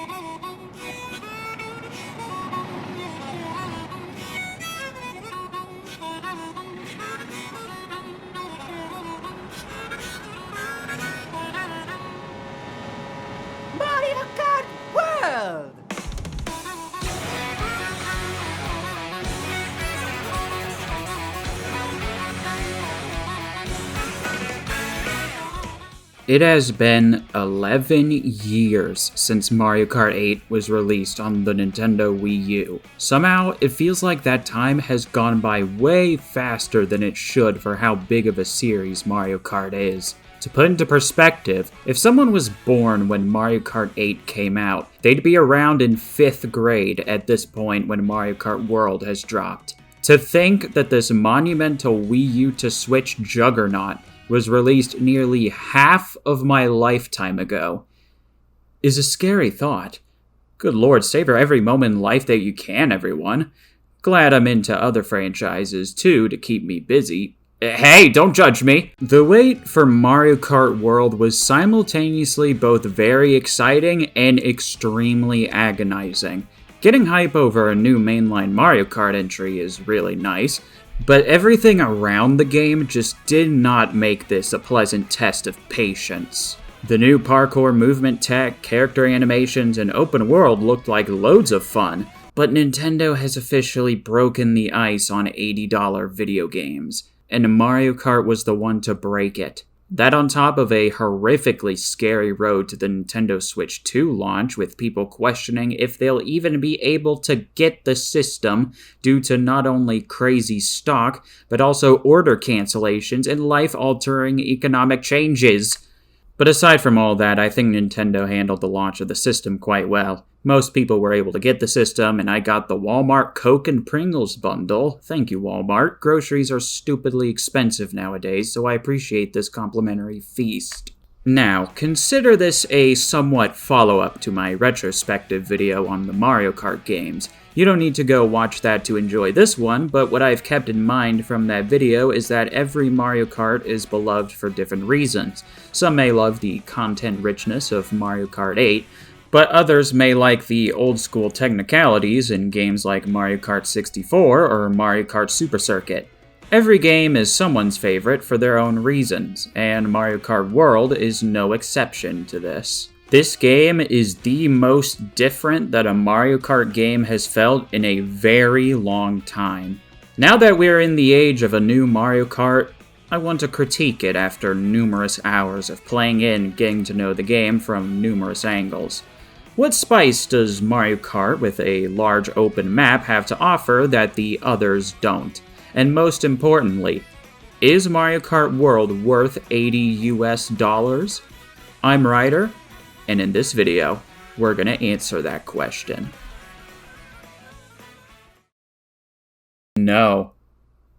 Mario Kart World! It has been 11 years since Mario Kart 8 was released on the Nintendo Wii U. Somehow, it feels like that time has gone by way faster than it should for how big of a series Mario Kart is. To put into perspective, if someone was born when Mario Kart 8 came out, they'd be around in 5th grade at this point when Mario Kart World has dropped. To think that this monumental Wii U to Switch juggernaut was released nearly half of my lifetime ago is a scary thought. Good lord, savor every moment in life that you can, everyone. Glad I'm into other franchises too to keep me busy. Hey, don't judge me! The wait for Mario Kart World was simultaneously both very exciting and extremely agonizing. Getting hype over a new mainline Mario Kart entry is really nice, but everything around the game just did not make this a pleasant test of patience. The new parkour movement tech, character animations, and open world looked like loads of fun, but Nintendo has officially broken the ice on $80 video games, and Mario Kart was the one to break it. That on top of a horrifically scary road to the Nintendo Switch 2 launch, with people questioning if they'll even be able to get the system due to not only crazy stock, but also order cancellations and life-altering economic changes. But aside from all that, I think Nintendo handled the launch of the system quite well. Most people were able to get the system, and I got the Walmart Coke and Pringles bundle. Thank you, Walmart. Groceries are stupidly expensive nowadays, so I appreciate this complimentary feast. Now, consider this a somewhat follow-up to my retrospective video on the Mario Kart games. You don't need to go watch that to enjoy this one, but what I've kept in mind from that video is that every Mario Kart is beloved for different reasons. Some may love the content richness of Mario Kart 8, but others may like the old-school technicalities in games like Mario Kart 64 or Mario Kart Super Circuit. Every game is someone's favorite for their own reasons, and Mario Kart World is no exception to this. This game is the most different that a Mario Kart game has felt in a very long time. Now that we're in the age of a new Mario Kart, I want to critique it after numerous hours of playing it and getting to know the game from numerous angles. What spice does Mario Kart with a large open map have to offer that the others don't? And most importantly, is Mario Kart World worth $80 US? I'm Ryder, and in this video, we're gonna answer that question. No,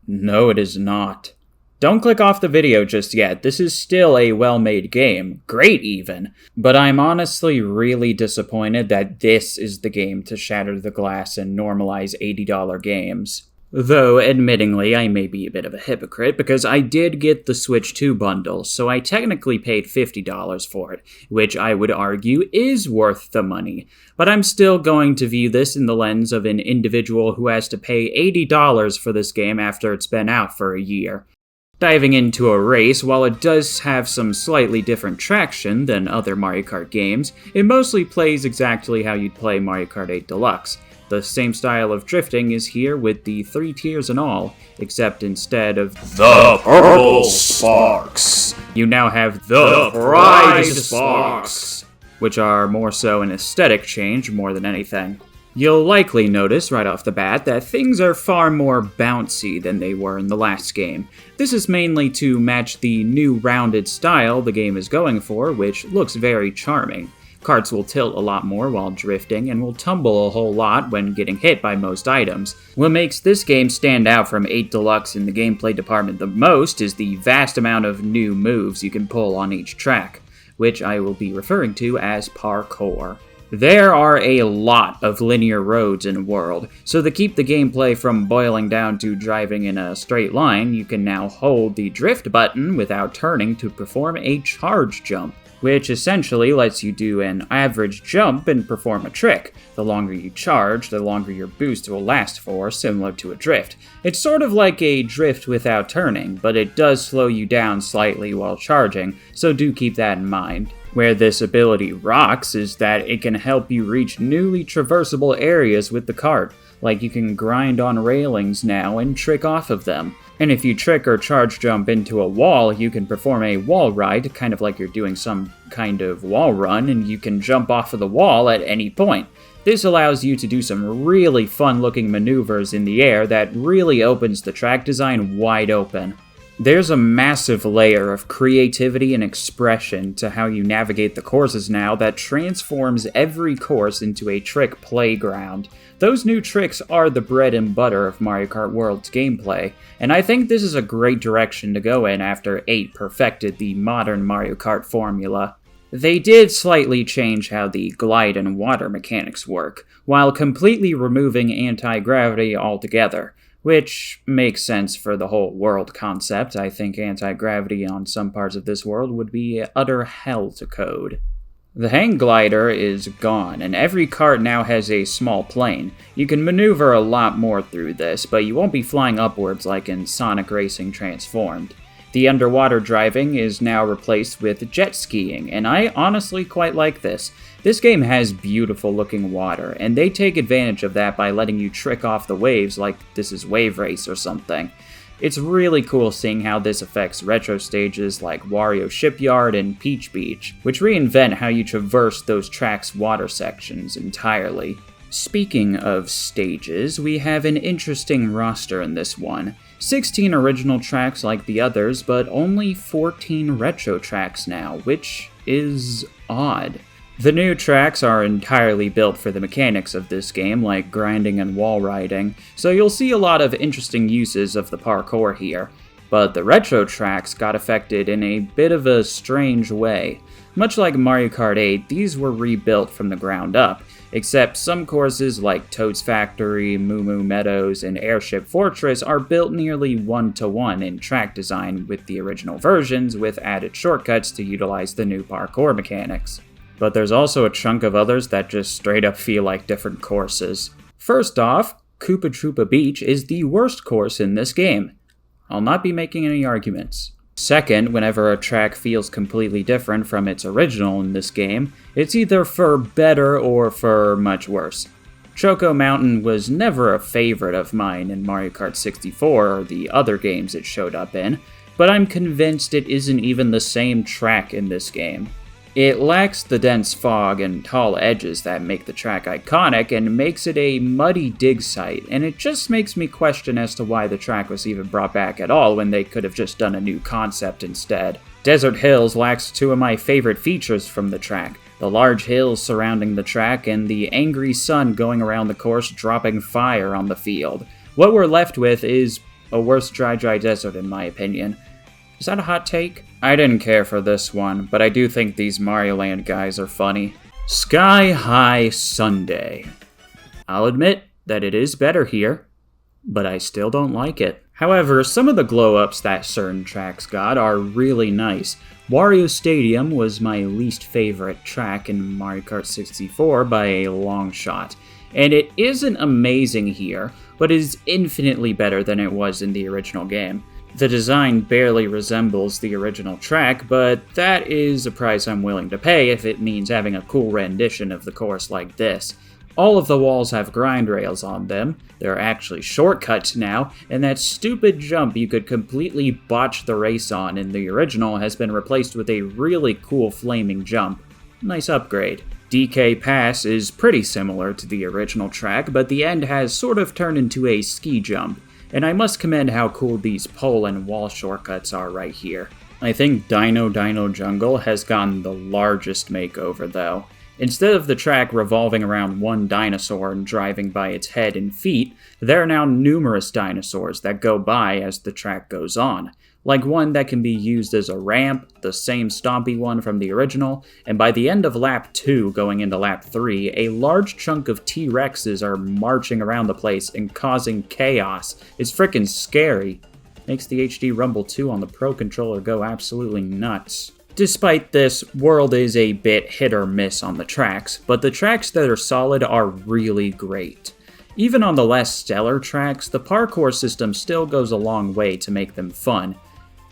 it is not. Don't click off the video just yet, this is still a well-made game, great even, but I'm honestly really disappointed that this is the game to shatter the glass and normalize $80 games. Though, admittingly, I may be a bit of a hypocrite because I did get the Switch 2 bundle, so I technically paid $50 for it, which I would argue is worth the money. But I'm still going to view this in the lens of an individual who has to pay $80 for this game after it's been out for a year. Diving into a race, while it does have some slightly different traction than other Mario Kart games, it mostly plays exactly how you'd play Mario Kart 8 Deluxe. The same style of drifting is here with the 3 tiers and all, except instead of the purple sparks, you now have the prize sparks, which are more so an aesthetic change more than anything. You'll likely notice right off the bat that things are far more bouncy than they were in the last game. This is mainly to match the new rounded style the game is going for, which looks very charming. Karts will tilt a lot more while drifting and will tumble a whole lot when getting hit by most items. What makes this game stand out from 8 Deluxe in the gameplay department the most is the vast amount of new moves you can pull on each track, which I will be referring to as parkour. There are a lot of linear roads in World, so to keep the gameplay from boiling down to driving in a straight line, you can now hold the drift button without turning to perform a charge jump. which essentially lets you do an average jump and perform a trick. The longer you charge, the longer your boost will last for, similar to a drift. It's sort of like a drift without turning, but it does slow you down slightly while charging, so do keep that in mind. Where this ability rocks is that it can help you reach newly traversable areas with the kart, like you can grind on railings now and trick off of them. And if you trick or charge jump into a wall, you can perform a wall ride, kind of like you're doing some kind of wall run, and you can jump off of the wall at any point. This allows you to do some really fun-looking maneuvers in the air that really opens the track design wide open. There's a massive layer of creativity and expression to how you navigate the courses now that transforms every course into a trick playground. Those new tricks are the bread and butter of Mario Kart World's gameplay, and I think this is a great direction to go in after 8 perfected the modern Mario Kart formula. They did slightly change how the glide and water mechanics work, while completely removing anti-gravity altogether, which makes sense for the whole world concept. I think anti-gravity on some parts of this world would be utter hell to code. The hang glider is gone, and every kart now has a small plane. You can maneuver a lot more through this, but you won't be flying upwards like in Sonic Racing Transformed. The underwater driving is now replaced with jet skiing, and I honestly quite like this. This game has beautiful looking water, and they take advantage of that by letting you trick off the waves like this is Wave Race or something. It's really cool seeing how this affects retro stages like Wario Shipyard and Peach Beach, which reinvent how you traverse those tracks' water sections entirely. Speaking of stages, we have an interesting roster in this one. 16 original tracks like the others, but only 14 retro tracks now, which is odd. The new tracks are entirely built for the mechanics of this game, like grinding and wall riding, so you'll see a lot of interesting uses of the parkour here. But the retro tracks got affected in a bit of a strange way. Much like Mario Kart 8, these were rebuilt from the ground up, except some courses like Toad's Factory, Moo Moo Meadows, and Airship Fortress are built nearly one-to-one in track design with the original versions, with added shortcuts to utilize the new parkour mechanics. But there's also a chunk of others that just straight up feel like different courses. First off, Koopa Troopa Beach is the worst course in this game. I'll not be making any arguments. Second, whenever a track feels completely different from its original in this game, it's either for better or for much worse. Choco Mountain was never a favorite of mine in Mario Kart 64 or the other games it showed up in, but I'm convinced it isn't even the same track in this game. It lacks the dense fog and tall edges that make the track iconic and makes it a muddy dig site, and it just makes me question as to why the track was even brought back at all when they could have just done a new concept instead. Desert Hills lacks 2 of my favorite features from the track, the large hills surrounding the track and the angry sun going around the course dropping fire on the field. What we're left with is a worse Dry Desert in my opinion. Is that a hot take? I didn't care for this one, but I do think these Mario Land guys are funny. Sky High Sundae. I'll admit that it is better here, but I still don't like it. However, some of the glow-ups that certain tracks got are really nice. Wario Stadium was my least favorite track in Mario Kart 64 by a long shot, and it isn't amazing here, but is infinitely better than it was in the original game. The design barely resembles the original track, but that is a price I'm willing to pay if it means having a cool rendition of the course like this. All of the walls have grind rails on them, they're actually shortcuts now, and that stupid jump you could completely botch the race on in the original has been replaced with a really cool flaming jump. Nice upgrade. DK Pass is pretty similar to the original track, but the end has sort of turned into a ski jump. And I must commend how cool these pole and wall shortcuts are right here. I think Dino Jungle has gotten the largest makeover though. Instead of the track revolving around one dinosaur and driving by its head and feet, there are now numerous dinosaurs that go by as the track goes on. Like one that can be used as a ramp, the same stompy one from the original, and by the end of lap 2 going into lap 3, a large chunk of T-Rexes are marching around the place and causing chaos. It's frickin' scary. Makes the HD Rumble 2 on the Pro Controller go absolutely nuts. Despite this, World is a bit hit or miss on the tracks, but the tracks that are solid are really great. Even on the less stellar tracks, the parkour system still goes a long way to make them fun.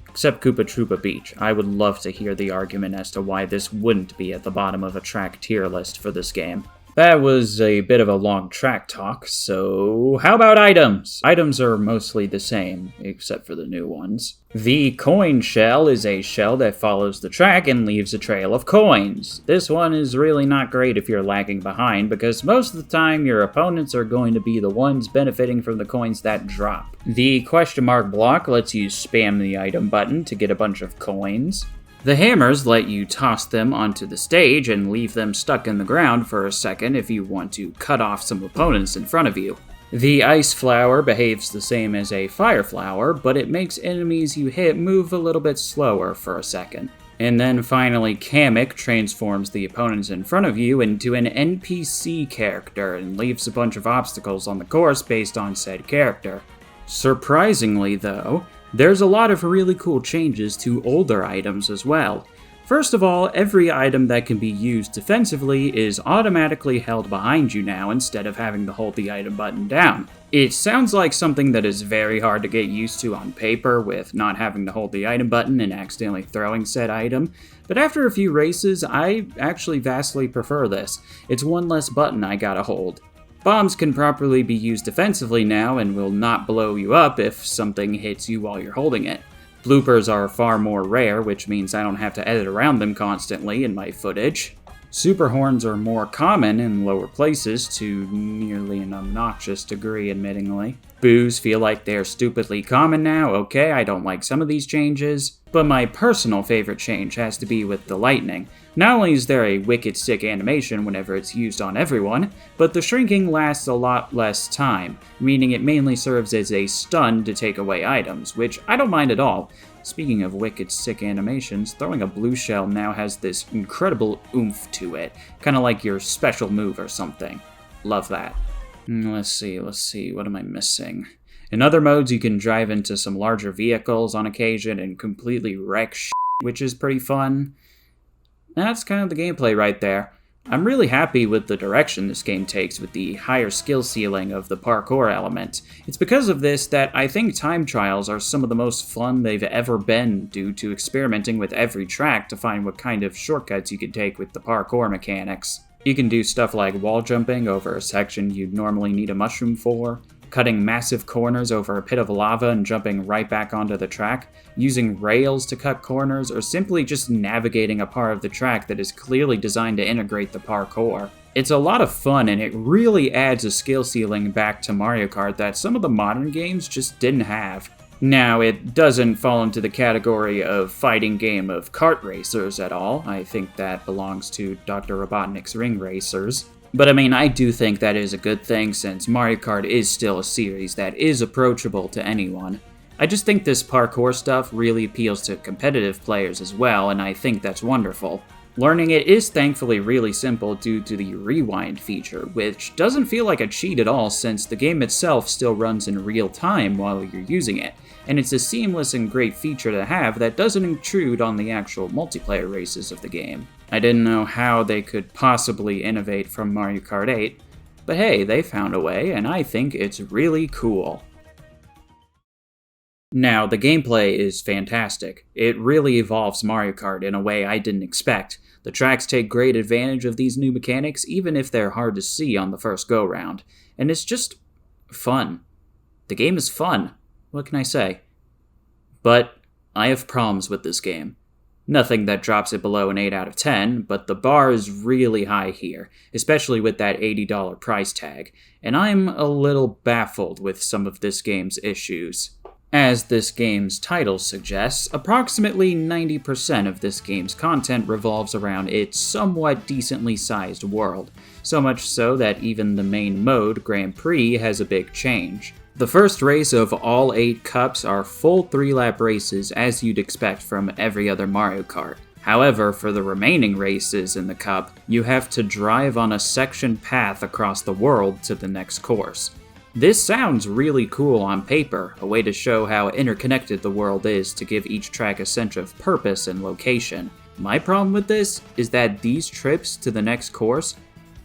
Except Koopa Troopa Beach. I would love to hear the argument as to why this wouldn't be at the bottom of a track tier list for this game. That was a bit of a long track talk, so how about items? Items are mostly the same, except for the new ones. The coin shell is a shell that follows the track and leaves a trail of coins. This one is really not great if you're lagging behind, because most of the time your opponents are going to be the ones benefiting from the coins that drop. The question mark block lets you spam the item button to get a bunch of coins. The hammers let you toss them onto the stage and leave them stuck in the ground for a second if you want to cut off some opponents in front of you. The ice flower behaves the same as a fire flower, but it makes enemies you hit move a little bit slower for a second. And then finally, Kamek transforms the opponents in front of you into an NPC character and leaves a bunch of obstacles on the course based on said character. Surprisingly though, there's a lot of really cool changes to older items as well. First of all, every item that can be used defensively is automatically held behind you now instead of having to hold the item button down. It sounds like something that is very hard to get used to on paper with not having to hold the item button and accidentally throwing said item, but after a few races, I actually vastly prefer this. It's one less button I gotta hold. Bombs can properly be used defensively now and will not blow you up if something hits you while you're holding it. Bloopers are far more rare, which means I don't have to edit around them constantly in my footage. Super horns are more common in lower places to nearly an obnoxious degree, admittingly. Boos feel like they're stupidly common now. Okay, I don't like some of these changes, but my personal favorite change has to be with the lightning. Not only is there a wicked sick animation whenever it's used on everyone, but the shrinking lasts a lot less time, meaning it mainly serves as a stun to take away items, which I don't mind at all. Speaking of wicked sick animations, throwing a blue shell now has this incredible oomph to it, kinda like your special move or something. Love that. Let's see, what am I missing? In other modes, you can drive into some larger vehicles on occasion and completely wreck shit, which is pretty fun. That's kind of the gameplay right there. I'm really happy with the direction this game takes with the higher skill ceiling of the parkour element. It's because of this that I think time trials are some of the most fun they've ever been due to experimenting with every track to find what kind of shortcuts you can take with the parkour mechanics. You can do stuff like wall jumping over a section you'd normally need a mushroom for, cutting massive corners over a pit of lava and jumping right back onto the track, using rails to cut corners, or simply just navigating a part of the track that is clearly designed to integrate the parkour. It's a lot of fun, and it really adds a skill ceiling back to Mario Kart that some of the modern games just didn't have. Now, it doesn't fall into the category of fighting game of kart racers at all. I think that belongs to Dr. Robotnik's Ring Racers. But I mean, I do think that is a good thing since Mario Kart is still a series that is approachable to anyone. I just think this parkour stuff really appeals to competitive players as well, and I think that's wonderful. Learning it is thankfully really simple due to the rewind feature, which doesn't feel like a cheat at all since the game itself still runs in real time while you're using it, and it's a seamless and great feature to have that doesn't intrude on the actual multiplayer races of the game. I didn't know how they could possibly innovate from Mario Kart 8, but hey, they found a way, and I think it's really cool. Now, the gameplay is fantastic. It really evolves Mario Kart in a way I didn't expect. The tracks take great advantage of these new mechanics, even if they're hard to see on the first go-round. And it's just fun. The game is fun. What can I say? But I have problems with this game. Nothing that drops it below an 8 out of 10, but the bar is really high here, especially with that $80 price tag, and I'm a little baffled with some of this game's issues. As this game's title suggests, approximately 90% of this game's content revolves around its somewhat decently sized world, so much so that even the main mode, Grand Prix, has a big change. The first race of all 8 cups are full 3-lap races as you'd expect from every other Mario Kart. However, for the remaining races in the cup, you have to drive on a sectioned path across the world to the next course. This sounds really cool on paper, a way to show how interconnected the world is to give each track a sense of purpose and location. My problem with this is that these trips to the next course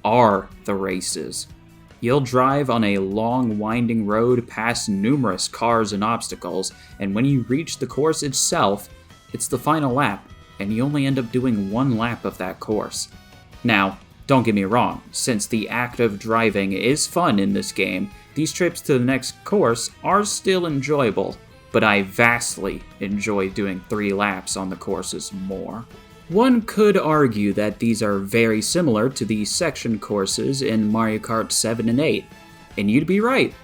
are the races. You'll drive on a long, winding road past numerous cars and obstacles, and when you reach the course itself, it's the final lap, and you only end up doing one lap of that course. Now, don't get me wrong, since the act of driving is fun in this game, these trips to the next course are still enjoyable, but I vastly enjoy doing 3 laps on the courses more. One could argue that these are very similar to the section courses in Mario Kart 7 and 8, and you'd be right.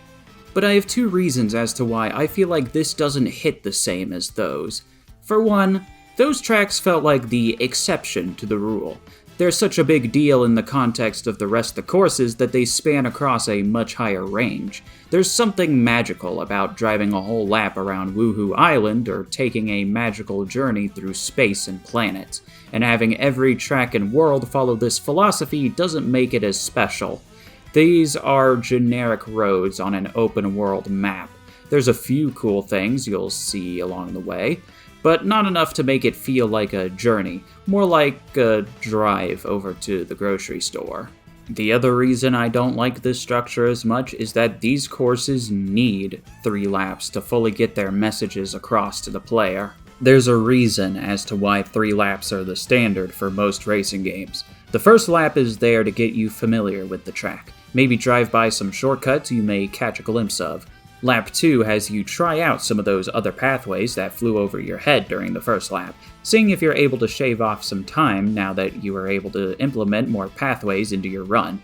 But I have 2 reasons as to why I feel like this doesn't hit the same as those. For one, those tracks felt like the exception to the rule. They're such a big deal in the context of the rest of the courses that they span across a much higher range. There's something magical about driving a whole lap around Woohoo Island or taking a magical journey through space and planets, and having every track and world follow this philosophy doesn't make it as special. These are generic roads on an open world map. There's a few cool things you'll see along the way, but not enough to make it feel like a journey, more like a drive over to the grocery store. The other reason I don't like this structure as much is that these courses need 3 laps to fully get their messages across to the player. There's a reason as to why 3 laps are the standard for most racing games. The first lap is there to get you familiar with the track, maybe drive by some shortcuts you may catch a glimpse of. Lap 2 has you try out some of those other pathways that flew over your head during the first lap, seeing if you're able to shave off some time now that you are able to implement more pathways into your run.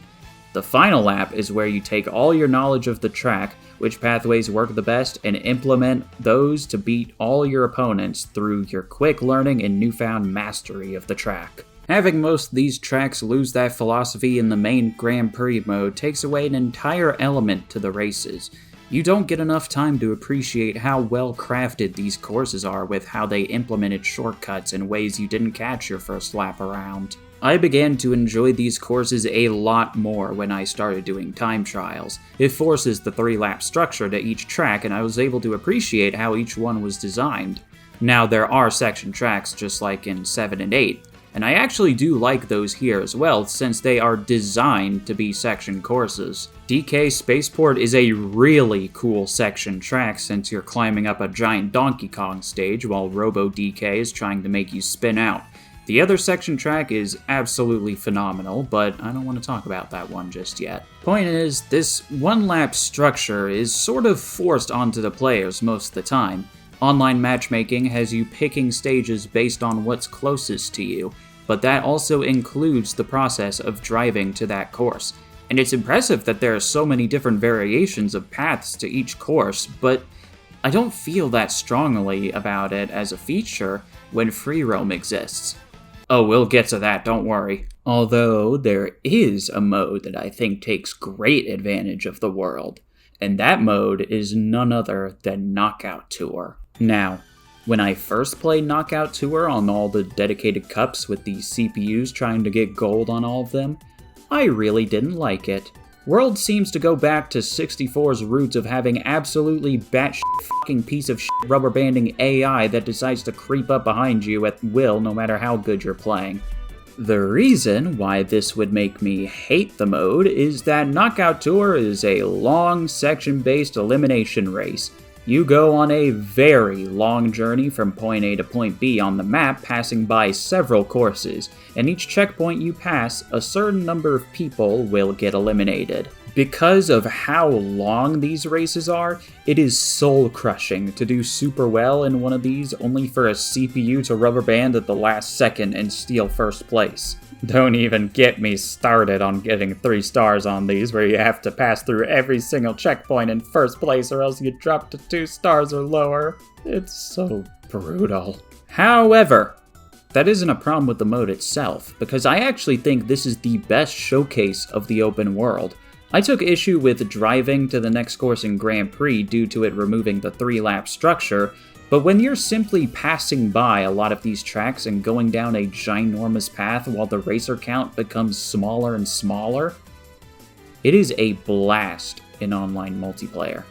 The final lap is where you take all your knowledge of the track, which pathways work the best, and implement those to beat all your opponents through your quick learning and newfound mastery of the track. Having most of these tracks lose that philosophy in the main Grand Prix mode takes away an entire element to the races. You don't get enough time to appreciate how well crafted these courses are with how they implemented shortcuts in ways you didn't catch your first lap around. I began to enjoy these courses a lot more when I started doing time trials. It forces the 3-lap structure to each track, and I was able to appreciate how each one was designed. Now, there are section tracks just like in 7 and 8, and I actually do like those here as well, since they are designed to be section courses. DK Spaceport is a really cool section track since you're climbing up a giant Donkey Kong stage while Robo DK is trying to make you spin out. The other section track is absolutely phenomenal, but I don't want to talk about that one just yet. Point is, this 1-lap structure is sort of forced onto the players most of the time. Online matchmaking has you picking stages based on what's closest to you, but that also includes the process of driving to that course. And it's impressive that there are so many different variations of paths to each course, but I don't feel that strongly about it as a feature when free roam exists. Oh, we'll get to that, don't worry. Although there is a mode that I think takes great advantage of the world, and that mode is none other than Knockout Tour. Now, when I first played Knockout Tour on all the dedicated cups with the CPUs trying to get gold on all of them, I really didn't like it. World seems to go back to 64's roots of having absolutely batshit fucking piece of shit rubber banding AI that decides to creep up behind you at will no matter how good you're playing. The reason why this would make me hate the mode is that Knockout Tour is a long section-based elimination race. You go on a very long journey from point A to point B on the map, passing by several courses, and each checkpoint you pass, a certain number of people will get eliminated. Because of how long these races are, it is soul-crushing to do super well in one of these only for a CPU to rubber band at the last second and steal first place. Don't even get me started on getting 3 stars on these where you have to pass through every single checkpoint in first place or else you drop to 2 stars or lower. It's so brutal. However, that isn't a problem with the mode itself, because I actually think this is the best showcase of the open world. I took issue with driving to the next course in Grand Prix due to it removing the 3-lap structure, but when you're simply passing by a lot of these tracks and going down a ginormous path while the racer count becomes smaller and smaller, it is a blast in online multiplayer.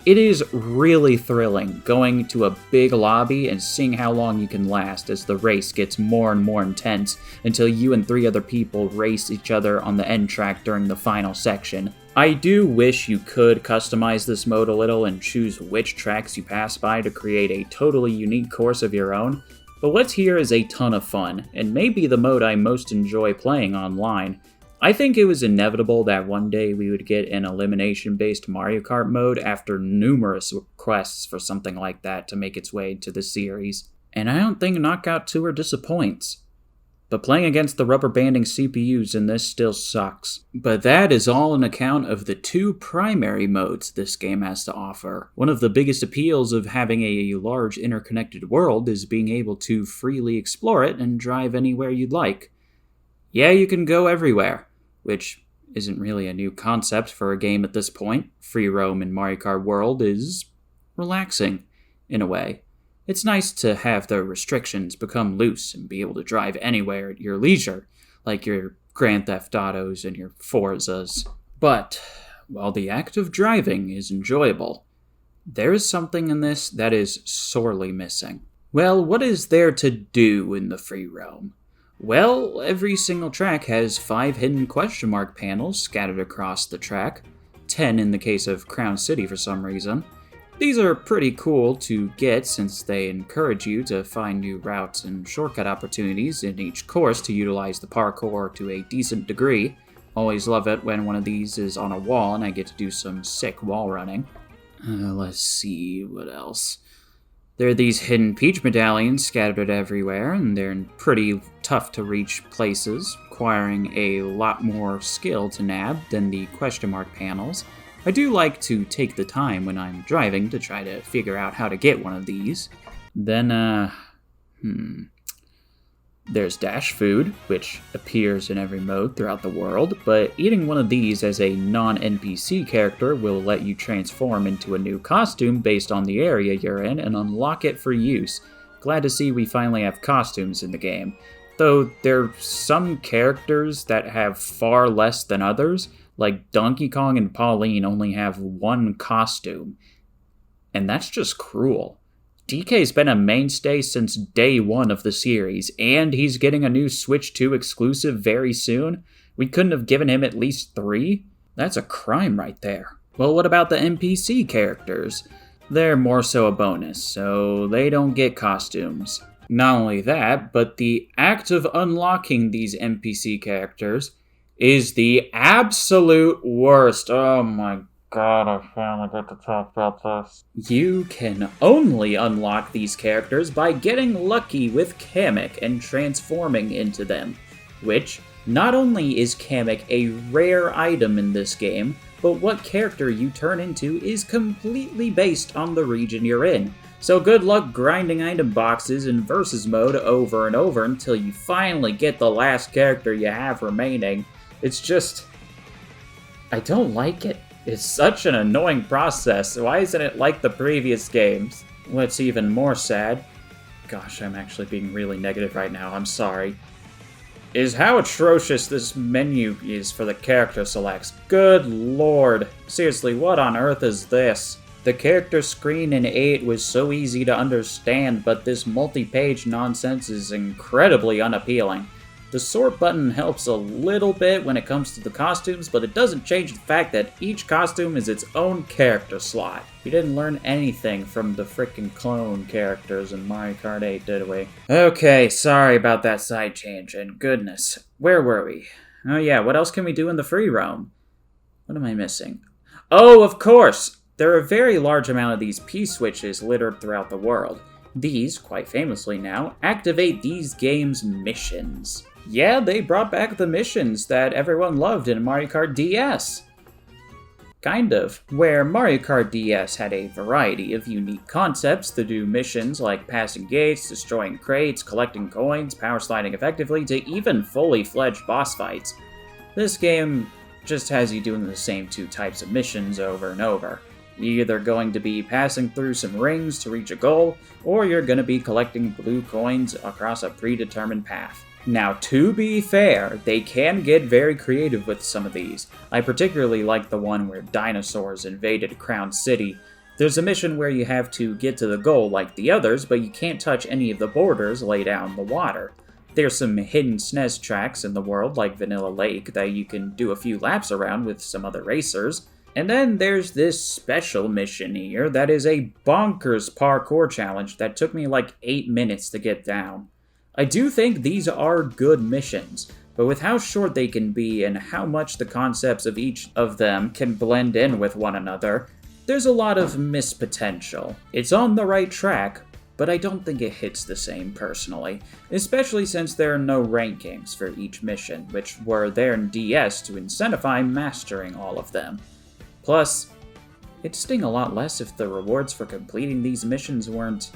It is really thrilling going to a big lobby and seeing how long you can last as the race gets more and more intense until you and 3 other people race each other on the end track during the final section. I do wish you could customize this mode a little and choose which tracks you pass by to create a totally unique course of your own, but what's here is a ton of fun, and maybe the mode I most enjoy playing online. I think it was inevitable that one day we would get an elimination-based Mario Kart mode after numerous requests for something like that to make its way to the series. And I don't think Knockout Tour disappoints. But playing against the rubber banding CPUs in this still sucks. But that is all an account of the 2 primary modes this game has to offer. One of the biggest appeals of having a large interconnected world is being able to freely explore it and drive anywhere you'd like. Yeah, you can go everywhere, which isn't really a new concept for a game at this point. Free roam in Mario Kart World is relaxing, in a way. It's nice to have the restrictions become loose and be able to drive anywhere at your leisure, like your Grand Theft Autos and your Forzas. But, while the act of driving is enjoyable, there is something in this that is sorely missing. Well, what is there to do in the free roam? Well, every single track has 5 hidden question mark panels scattered across the track, 10 in the case of Crown City for some reason. These are pretty cool to get since they encourage you to find new routes and shortcut opportunities in each course to utilize the parkour to a decent degree. Always love it when one of these is on a wall and I get to do some sick wall running. Let's see, what else? There are these hidden peach medallions scattered everywhere, and they're in pretty tough to reach places, requiring a lot more skill to nab than the question mark panels. I do like to take the time when I'm driving to try to figure out how to get one of these. Then, there's Dash Food, which appears in every mode throughout the world, but eating one of these as a non-NPC character will let you transform into a new costume based on the area you're in and unlock it for use. Glad to see we finally have costumes in the game. Though there are some characters that have far less than others, like Donkey Kong and Pauline only have 1 costume. And that's just cruel. DK's been a mainstay since day 1 of the series, and he's getting a new Switch 2 exclusive very soon. We couldn't have given him at least 3? That's a crime right there. Well, what about the NPC characters? They're more so a bonus, so they don't get costumes. Not only that, but the act of unlocking these NPC characters is the absolute worst. Oh my god, I finally get to talk about this. You can only unlock these characters by getting lucky with Kamek and transforming into them, which not only is Kamek a rare item in this game, but what character you turn into is completely based on the region you're in. So good luck grinding item boxes in versus mode over and over until you finally get the last character you have remaining. It's just, I don't like it. It's such an annoying process. Why isn't it like the previous games? What's even more sad, gosh, I'm actually being really negative right now, I'm sorry, is how atrocious this menu is for the character selects. Good lord. Seriously, what on earth is this? The character screen in 8 was so easy to understand, but this multi-page nonsense is incredibly unappealing. The sort button helps a little bit when it comes to the costumes, but it doesn't change the fact that each costume is its own character slot. We didn't learn anything from the frickin' clone characters in Mario Kart 8, did we? Okay, sorry about that side change, and goodness, where were we? Oh yeah, what else can we do in the free roam? What am I missing? Oh, of course! There are a very large amount of these P-switches littered throughout the world. These, quite famously now, activate these games' missions. Yeah, they brought back the missions that everyone loved in Mario Kart DS. Kind of. Where Mario Kart DS had a variety of unique concepts to do missions like passing gates, destroying crates, collecting coins, power sliding effectively, to even fully fledged boss fights. This game just has you doing the same 2 types of missions over and over. You're either going to be passing through some rings to reach a goal, or you're going to be collecting blue coins across a predetermined path. Now, to be fair, they can get very creative with some of these. I particularly like the one where dinosaurs invaded Crown City. There's a mission where you have to get to the goal like the others, but you can't touch any of the borders laid out in the water. There's some hidden SNES tracks in the world like Vanilla Lake that you can do a few laps around with some other racers. And then there's this special mission here that is a bonkers parkour challenge that took me like 8 minutes to get down. I do think these are good missions, but with how short they can be and how much the concepts of each of them can blend in with one another, there's a lot of missed potential. It's on the right track, but I don't think it hits the same personally, especially since there are no rankings for each mission, which were there in DS to incentivize mastering all of them. Plus, it'd sting a lot less if the rewards for completing these missions weren't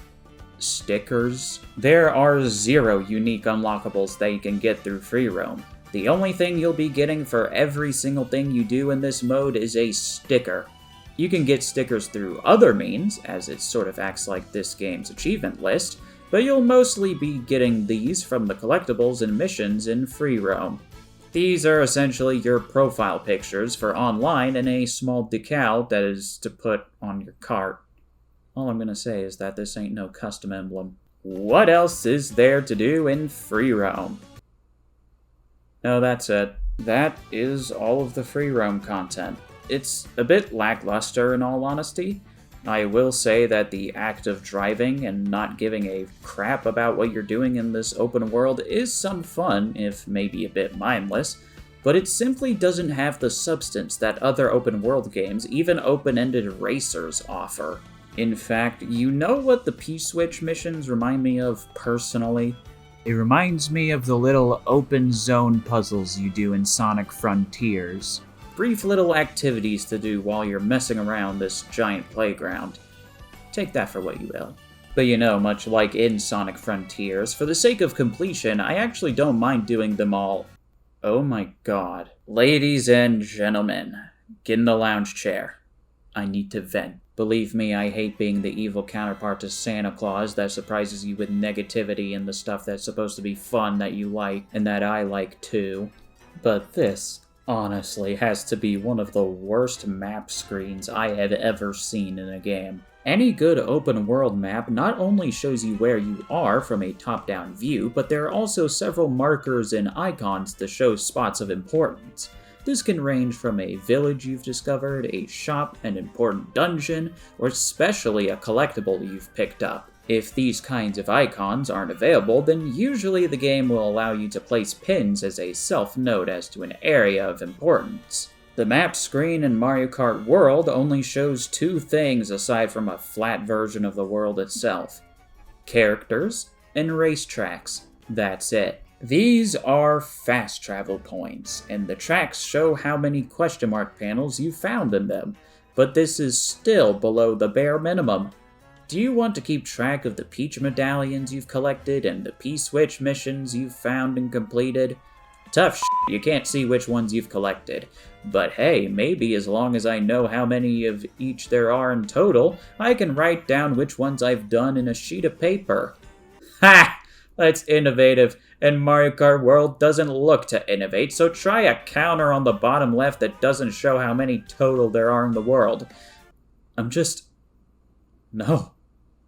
stickers. There are 0 unique unlockables that you can get through free roam. The only thing you'll be getting for every single thing you do in this mode is a sticker. You can get stickers through other means, as it sort of acts like this game's achievement list, but you'll mostly be getting these from the collectibles and missions in free roam. These are essentially your profile pictures for online and a small decal that is to put on your cart. All I'm gonna say is that this ain't no custom emblem. What else is there to do in free roam? No, that's it. That is all of the free roam content. It's a bit lackluster in all honesty. I will say that the act of driving and not giving a crap about what you're doing in this open world is some fun, if maybe a bit mindless, but it simply doesn't have the substance that other open world games, even open-ended racers, offer. In fact, you know what the P-Switch missions remind me of personally? It reminds me of the little open zone puzzles you do in Sonic Frontiers. Brief little activities to do while you're messing around this giant playground. Take that for what you will. But you know, much like in Sonic Frontiers, for the sake of completion, I actually don't mind doing them all. Oh my god. Ladies and gentlemen, get in the lounge chair. I need to vent. Believe me, I hate being the evil counterpart to Santa Claus that surprises you with negativity and the stuff that's supposed to be fun that you like, and that I like too. But this honestly has to be one of the worst map screens I have ever seen in a game. Any good open world map not only shows you where you are from a top-down view, but there are also several markers and icons to show spots of importance. This can range from a village you've discovered, a shop, an important dungeon, or especially a collectible you've picked up. If these kinds of icons aren't available, then usually the game will allow you to place pins as a self-note as to an area of importance. The map screen in Mario Kart World only shows 2 things aside from a flat version of the world itself: characters and racetracks. That's it. These are fast travel points, and the tracks show how many question mark panels you found in them, but this is still below the bare minimum. Do you want to keep track of the Peach medallions you've collected and the P-Switch missions you've found and completed? Tough shit, you can't see which ones you've collected. But hey, maybe as long as I know how many of each there are in total, I can write down which ones I've done in a sheet of paper. Ha! That's innovative, and Mario Kart World doesn't look to innovate, so try a counter on the bottom left that doesn't show how many total there are in the world. No.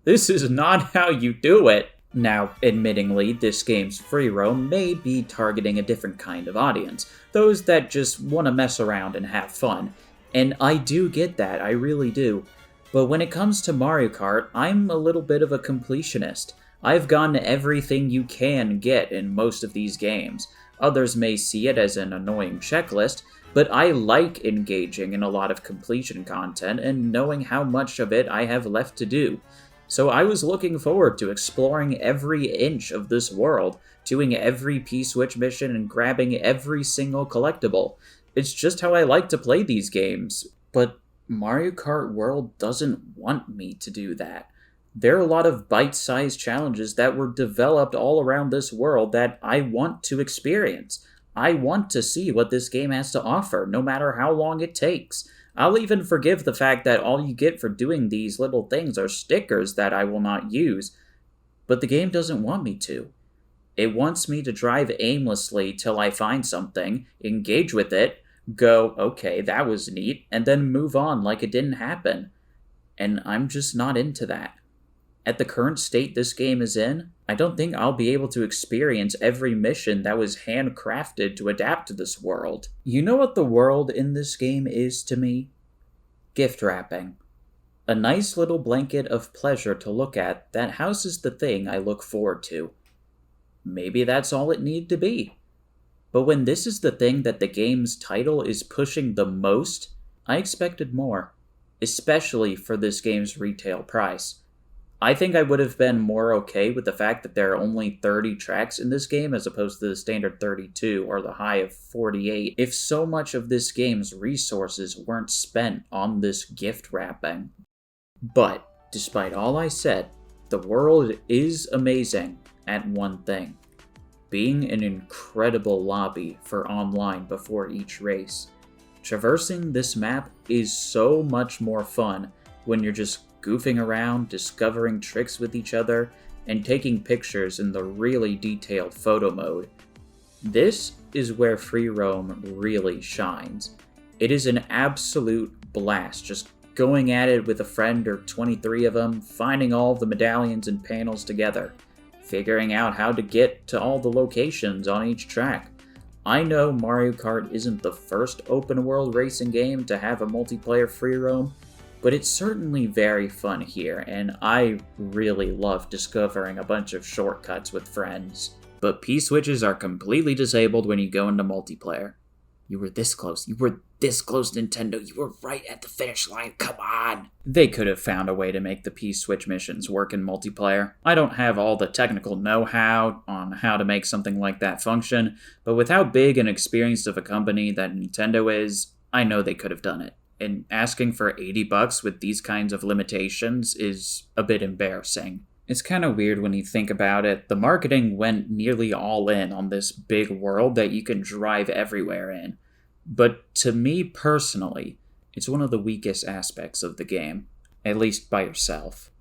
This is not how you do it. Now, admittingly, this game's free roam may be targeting a different kind of audience, those that just want to mess around and have fun. And I do get that, I really do. But when it comes to Mario Kart, I'm a little bit of a completionist. I've gotten everything you can get in most of these games. Others may see it as an annoying checklist, but I like engaging in a lot of completion content and knowing how much of it I have left to do. So I was looking forward to exploring every inch of this world, doing every P-Switch mission and grabbing every single collectible. It's just how I like to play these games. But Mario Kart World doesn't want me to do that. There are a lot of bite-sized challenges that were developed all around this world that I want to experience. I want to see what this game has to offer, no matter how long it takes. I'll even forgive the fact that all you get for doing these little things are stickers that I will not use, but the game doesn't want me to. It wants me to drive aimlessly till I find something, engage with it, go, okay, that was neat, and then move on like it didn't happen. and I'm just not into that. At the current state this game is in, I don't think I'll be able to experience every mission that was handcrafted to adapt to this world. You know what the world in this game is to me? Gift wrapping. A nice little blanket of pleasure to look at that houses the thing I look forward to. Maybe that's all it needed to be. But when this is the thing that the game's title is pushing the most, I expected more, especially for this game's retail price. I think I would have been more okay with the fact that there are only 30 tracks in this game as opposed to the standard 32 or the high of 48 if so much of this game's resources weren't spent on this gift wrapping. But, despite all I said, the world is amazing at one thing: being an incredible lobby for online before each race. Traversing this map is so much more fun when you're just goofing around, discovering tricks with each other, and taking pictures in the really detailed photo mode. This is where free roam really shines. It is an absolute blast just going at it with a friend or 23 of them, finding all the medallions and panels together, figuring out how to get to all the locations on each track. I know Mario Kart isn't the first open world racing game to have a multiplayer free roam, but it's certainly very fun here, and I really love discovering a bunch of shortcuts with friends. But P-switches are completely disabled when you go into multiplayer. You were this close. You were this close, Nintendo. You were right at the finish line. Come on! They could have found a way to make the P-switch missions work in multiplayer. I don't have all the technical know-how on how to make something like that function, but with how big and experienced of a company that Nintendo is, I know they could have done it. And asking for $80 with these kinds of limitations is a bit embarrassing. It's kind of weird when you think about it. The marketing went nearly all in on this big world that you can drive everywhere in. But to me personally, it's one of the weakest aspects of the game, at least by yourself.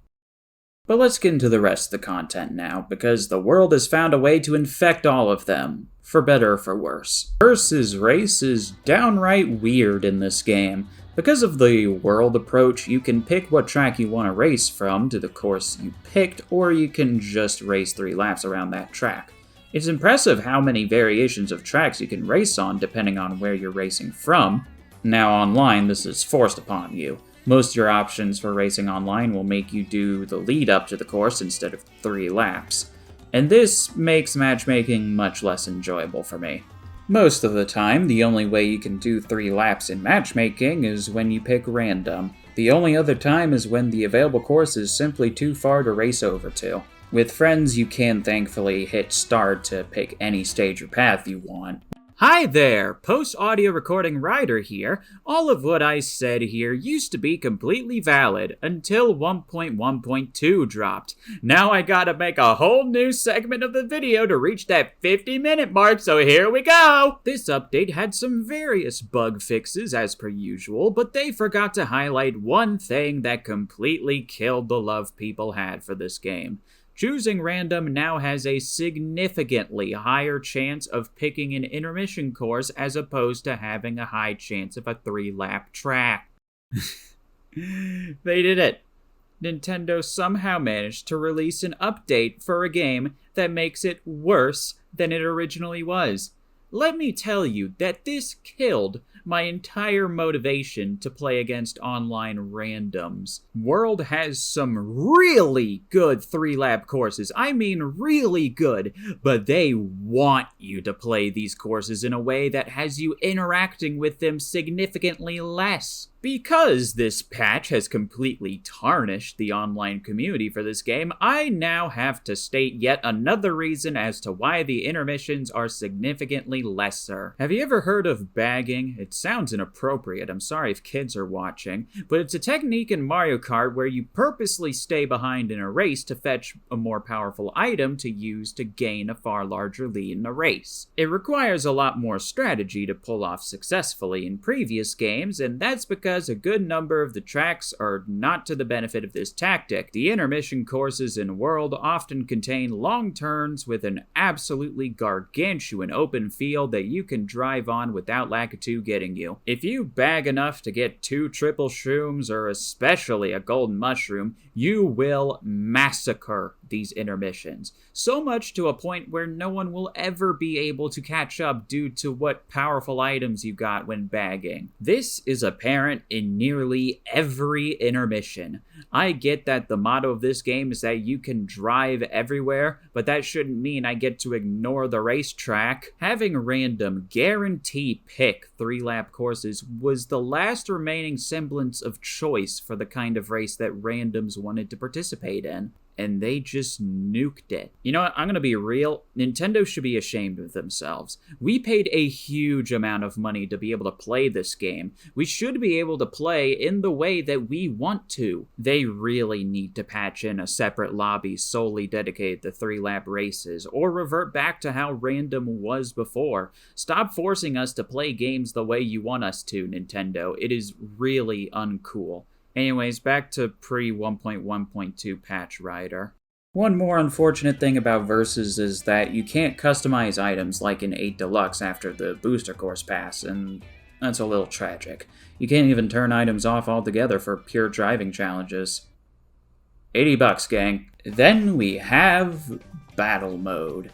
But let's get into the rest of the content now, because the world has found a way to infect all of them, for better or for worse. Versus race is downright weird in this game. Because of the world approach, you can pick what track you want to race from to the course you picked, or you can just race 3 laps around that track. It's impressive how many variations of tracks you can race on depending on where you're racing from. Now online, this is forced upon you. Most of your options for racing online will make you do the lead up to the course instead of 3 laps. And this makes matchmaking much less enjoyable for me. Most of the time, the only way you can do 3 laps in matchmaking is when you pick random. The only other time is when the available course is simply too far to race over to. With friends, you can thankfully hit start to pick any stage or path you want. Hi there, post-audio recording Ryder here. All of what I said here used to be completely valid until 1.1.2 dropped. Now I gotta make a whole new segment of the video to reach that 50-minute mark, so here we go! This update had some various bug fixes as per usual, but they forgot to highlight one thing that completely killed the love people had for this game. Choosing random now has a significantly higher chance of picking an intermission course as opposed to having a high chance of a 3-lap track. They did it. Nintendo somehow managed to release an update for a game that makes it worse than it originally was. Let me tell you that this killed my entire motivation to play against online randoms. World has some really good 3-lap courses. I mean really good, but they want you to play these courses in a way that has you interacting with them significantly less. Because this patch has completely tarnished the online community for this game, I now have to state yet another reason as to why the intermissions are significantly lesser. Have you ever heard of bagging? It sounds inappropriate, I'm sorry if kids are watching, but it's a technique in Mario Kart where you purposely stay behind in a race to fetch a more powerful item to use to gain a far larger lead in a race. It requires a lot more strategy to pull off successfully in previous games, and that's because because a good number of the tracks are not to the benefit of this tactic. The intermission courses in World often contain long turns with an absolutely gargantuan open field that you can drive on without Lakitu getting you. If you bag enough to get 2 triple shrooms or especially a golden mushroom, you will massacre these intermissions. So much to a point where no one will ever be able to catch up due to what powerful items you got when bagging. This is apparent in nearly every intermission. I get that the motto of this game is that you can drive everywhere, but that shouldn't mean I get to ignore the racetrack. Having random guarantee pick 3-lap courses was the last remaining semblance of choice for the kind of race that randoms wanted to participate in. And they just nuked it. You know what? I'm gonna be real. Nintendo should be ashamed of themselves. We paid a huge amount of money to be able to play this game. We should be able to play in the way that we want to. They really need to patch in a separate lobby solely dedicated to 3-lap races, or revert back to how random was before. Stop forcing us to play games the way you want us to, Nintendo. It is really uncool. Anyways, back to pre-1.1.2 patch Rider. One more unfortunate thing about Versus is that you can't customize items like in 8 Deluxe after the booster course pass, and that's a little tragic. You can't even turn items off altogether for pure driving challenges. $80, gang. Then we have Battle Mode.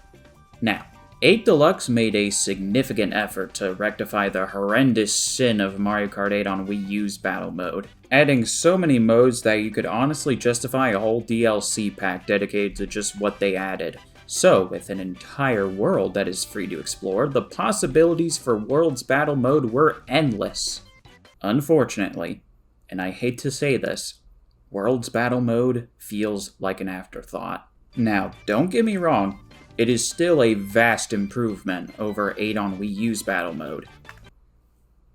Now, 8 Deluxe made a significant effort to rectify the horrendous sin of Mario Kart 8 on Wii U's Battle Mode, adding so many modes that you could honestly justify a whole DLC pack dedicated to just what they added. So, with an entire world that is free to explore, the possibilities for World's Battle Mode were endless. Unfortunately, and I hate to say this, World's Battle Mode feels like an afterthought. Now, don't get me wrong, it is still a vast improvement over 8 on Wii U's Battle Mode.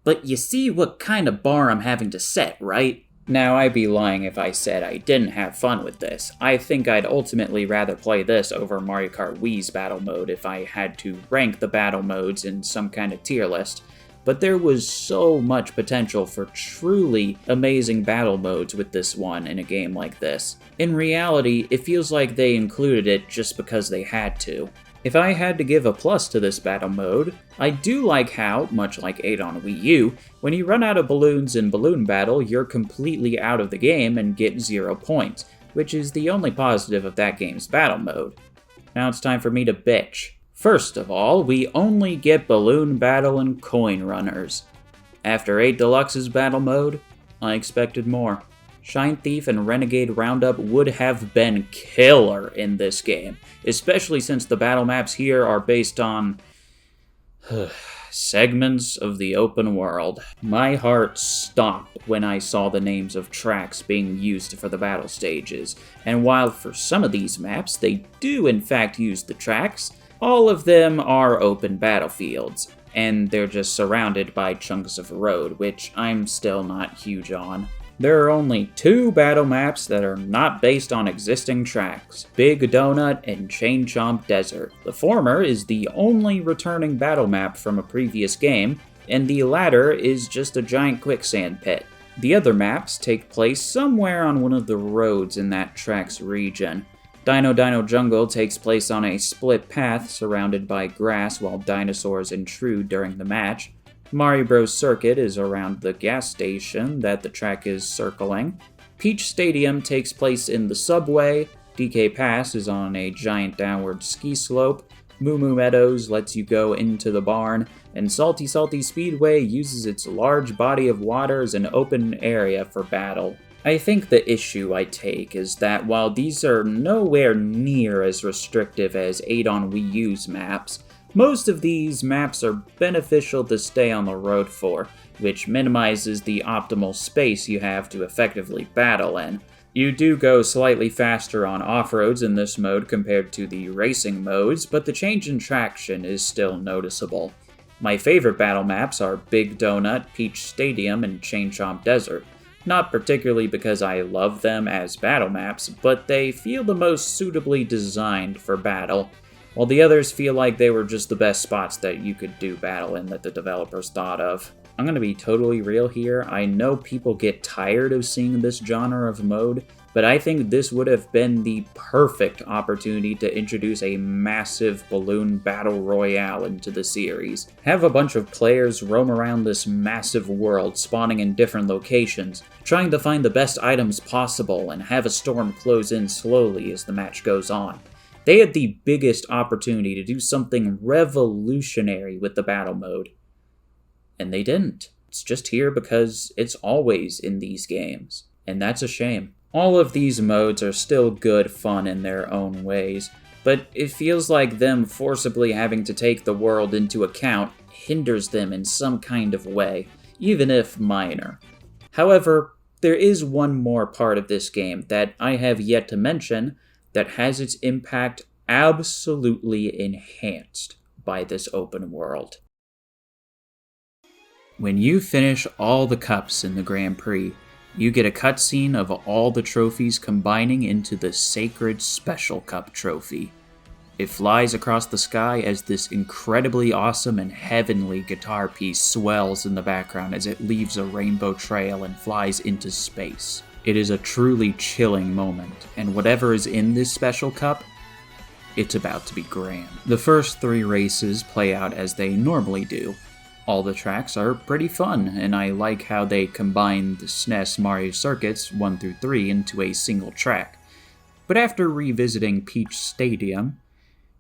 But you see what kind of bar I'm having to set, right? Now, I'd be lying if I said I didn't have fun with this. I think I'd ultimately rather play this over Mario Kart Wii's Battle Mode if I had to rank the battle modes in some kind of tier list. But there was so much potential for truly amazing battle modes with this one in a game like this. In reality, it feels like they included it just because they had to. If I had to give a plus to this battle mode, I do like how, much like 8 on Wii U, when you run out of balloons in Balloon Battle, you're completely out of the game and get 0 points, which is the only positive of that game's battle mode. Now it's time for me to bitch. First of all, we only get Balloon Battle and Coin Runners. After 8 Deluxe's battle mode, I expected more. Shine Thief and Renegade Roundup would have been killer in this game, especially since the battle maps here are based on segments of the open world. My heart stopped when I saw the names of tracks being used for the battle stages, and while for some of these maps they do in fact use the tracks, all of them are open battlefields, and they're just surrounded by chunks of road, which I'm still not huge on. There are only 2 battle maps that are not based on existing tracks, Big Donut and Chain Chomp Desert. The former is the only returning battle map from a previous game, and the latter is just a giant quicksand pit. The other maps take place somewhere on one of the roads in that track's region. Dino Dino Jungle takes place on a split path surrounded by grass while dinosaurs intrude during the match. Mario Bros. Circuit is around the gas station that the track is circling. Peach Stadium takes place in the subway. DK Pass is on a giant downward ski slope. Moo Moo Meadows lets you go into the barn. And Salty Salty Speedway uses its large body of water as an open area for battle. I think the issue I take is that while these are nowhere near as restrictive as 8 on Wii U's maps, most of these maps are beneficial to stay on the road for, which minimizes the optimal space you have to effectively battle in. You do go slightly faster on off-roads in this mode compared to the racing modes, but the change in traction is still noticeable. My favorite battle maps are Big Donut, Peach Stadium, and Chain Chomp Desert. Not particularly because I love them as battle maps, but they feel the most suitably designed for battle. while the others feel like they were just the best spots that you could do battle in that the developers thought of. I'm gonna be totally real here, I know people get tired of seeing this genre of mode, but I think this would have been the perfect opportunity to introduce a massive balloon battle royale into the series. Have a bunch of players roam around this massive world, spawning in different locations, trying to find the best items possible, and have a storm close in slowly as the match goes on. They had the biggest opportunity to do something revolutionary with the battle mode. And they didn't. It's just here because it's always in these games. And that's a shame. All of these modes are still good fun in their own ways, but it feels like them forcibly having to take the world into account hinders them in some kind of way, even if minor. However, there is one more part of this game that I have yet to mention that has its impact absolutely enhanced by this open world. When you finish all the cups in the Grand Prix, you get a cutscene of all the trophies combining into the sacred Special Cup trophy. It flies across the sky as this incredibly awesome and heavenly guitar piece swells in the background as it leaves a rainbow trail and flies into space. It is a truly chilling moment, and whatever is in this Special Cup, it's about to be grand. The first 3 races play out as they normally do. All the tracks are pretty fun, and I like how they combine the SNES Mario circuits 1 through 3 into a single track. But after revisiting Peach Stadium,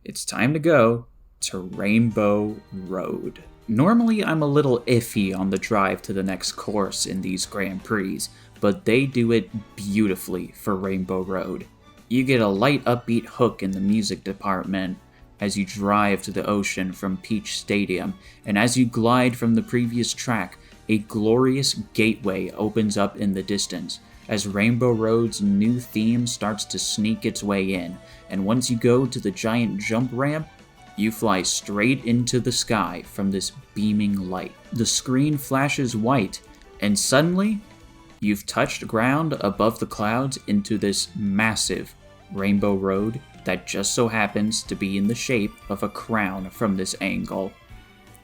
it's time to go to Rainbow Road. Normally I'm a little iffy on the drive to the next course in these Grand Prix, but they do it beautifully for Rainbow Road. You get a light upbeat hook in the music department as you drive to the ocean from Peach Stadium, and as you glide from the previous track, a glorious gateway opens up in the distance, as Rainbow Road's new theme starts to sneak its way in, and once you go to the giant jump ramp, you fly straight into the sky from this beaming light. The screen flashes white, and suddenly, you've touched ground above the clouds into this massive Rainbow Road that just so happens to be in the shape of a crown from this angle.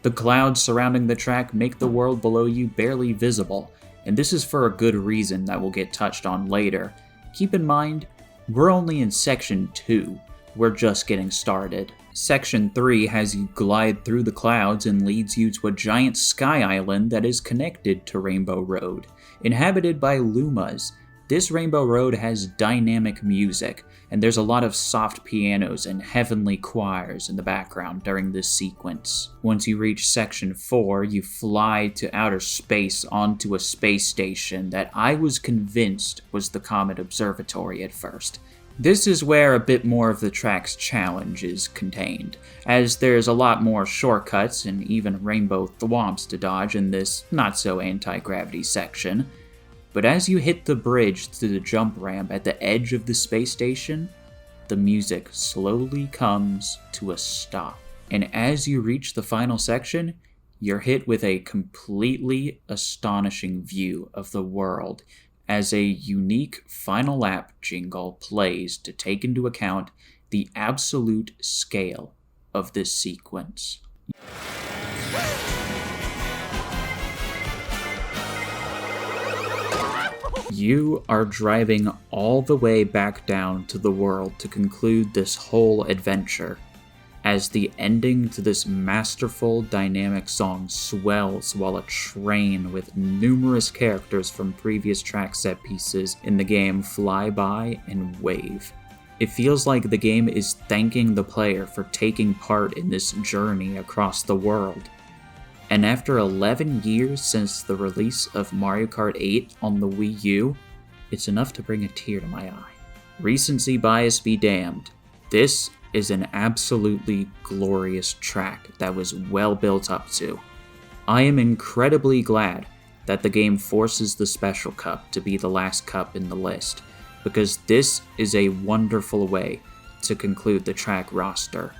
The clouds surrounding the track make the world below you barely visible, and this is for a good reason that will get touched on later. Keep in mind, we're only in Section 2, we're just getting started. Section 3 has you glide through the clouds and leads you to a giant sky island that is connected to Rainbow Road. Inhabited by Lumas, this Rainbow Road has dynamic music, and there's a lot of soft pianos and heavenly choirs in the background during this sequence. Once you reach Section 4, you fly to outer space onto a space station that I was convinced was the Comet Observatory at first. This is where a bit more of the track's challenge is contained, as there's a lot more shortcuts and even rainbow thwomps to dodge in this not-so-anti-gravity section. But as you hit the bridge to the jump ramp at the edge of the space station, the music slowly comes to a stop. And as you reach the final section, you're hit with a completely astonishing view of the world as a unique final lap jingle plays to take into account the absolute scale of this sequence. You are driving all the way back down to the world to conclude this whole adventure, as the ending to this masterful, dynamic song swells while a train with numerous characters from previous track set pieces in the game fly by and wave. It feels like the game is thanking the player for taking part in this journey across the world. And after 11 years since the release of Mario Kart 8 on the Wii U, it's enough to bring a tear to my eye. Recency bias be damned. This is an absolutely glorious track that was well built up to. I am incredibly glad that the game forces the Special Cup to be the last cup in the list, because this is a wonderful way to conclude the track roster.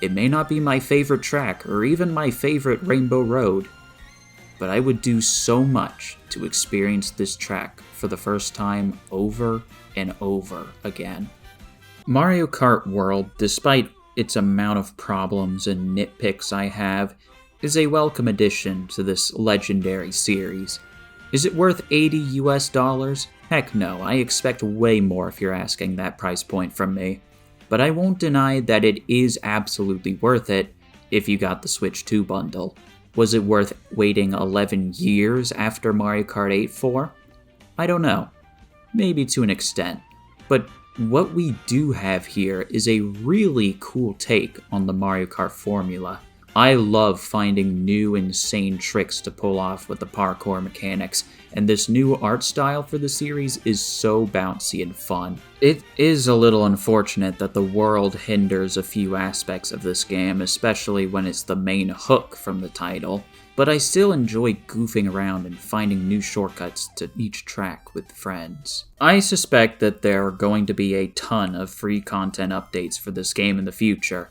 It may not be my favorite track, or even my favorite Rainbow Road, but I would do so much to experience this track for the first time over and over again. Mario Kart World, despite its amount of problems and nitpicks I have, is a welcome addition to this legendary series. Is it worth $80? Heck no, I expect way more if you're asking that price point from me. But I won't deny that it is absolutely worth it if you got the Switch 2 bundle. Was it worth waiting 11 years after Mario Kart 8 for? I don't know. Maybe to an extent. But what we do have here is a really cool take on the Mario Kart formula. I love finding new insane tricks to pull off with the parkour mechanics, and this new art style for the series is so bouncy and fun. It is a little unfortunate that the world hinders a few aspects of this game, especially when it's the main hook from the title, but I still enjoy goofing around and finding new shortcuts to each track with friends. I suspect that there are going to be a ton of free content updates for this game in the future,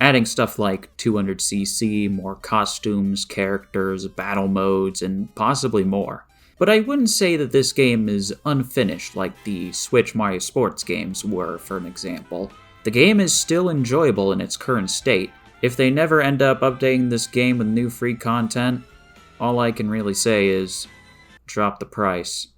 adding stuff like 200cc, more costumes, characters, battle modes, and possibly more. But I wouldn't say that this game is unfinished like the Switch Mario Sports games were, for an example. The game is still enjoyable in its current state. If they never end up updating this game with new free content, all I can really say is, drop the price.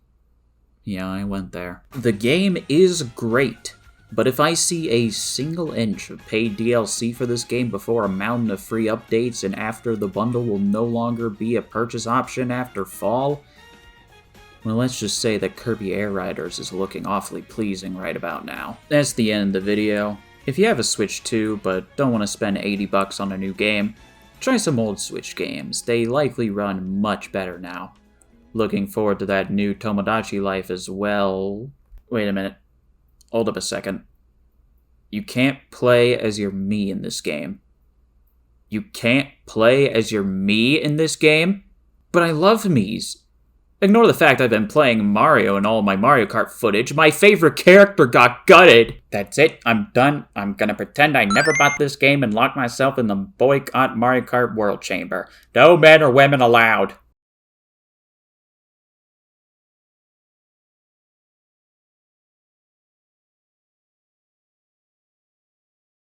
Yeah, I went there. The game is great. But if I see a single inch of paid DLC for this game before a mountain of free updates and after the bundle will no longer be a purchase option after fall, well, let's just say that Kirby Air Riders is looking awfully pleasing right about now. That's the end of the video. If you have a Switch 2 but don't want to spend $80 on a new game, try some old Switch games. They likely run much better now. Looking forward to that new Tomodachi Life as well. Wait a minute. Hold up a second. You can't play as your Mii in this game. You can't play as your Mii in this game? But I love Miis. Ignore the fact I've been playing Mario in all my Mario Kart footage. My favorite character got gutted. That's it. I'm done. I'm gonna pretend I never bought this game and lock myself in the boycott Mario Kart World chamber. No men or women allowed.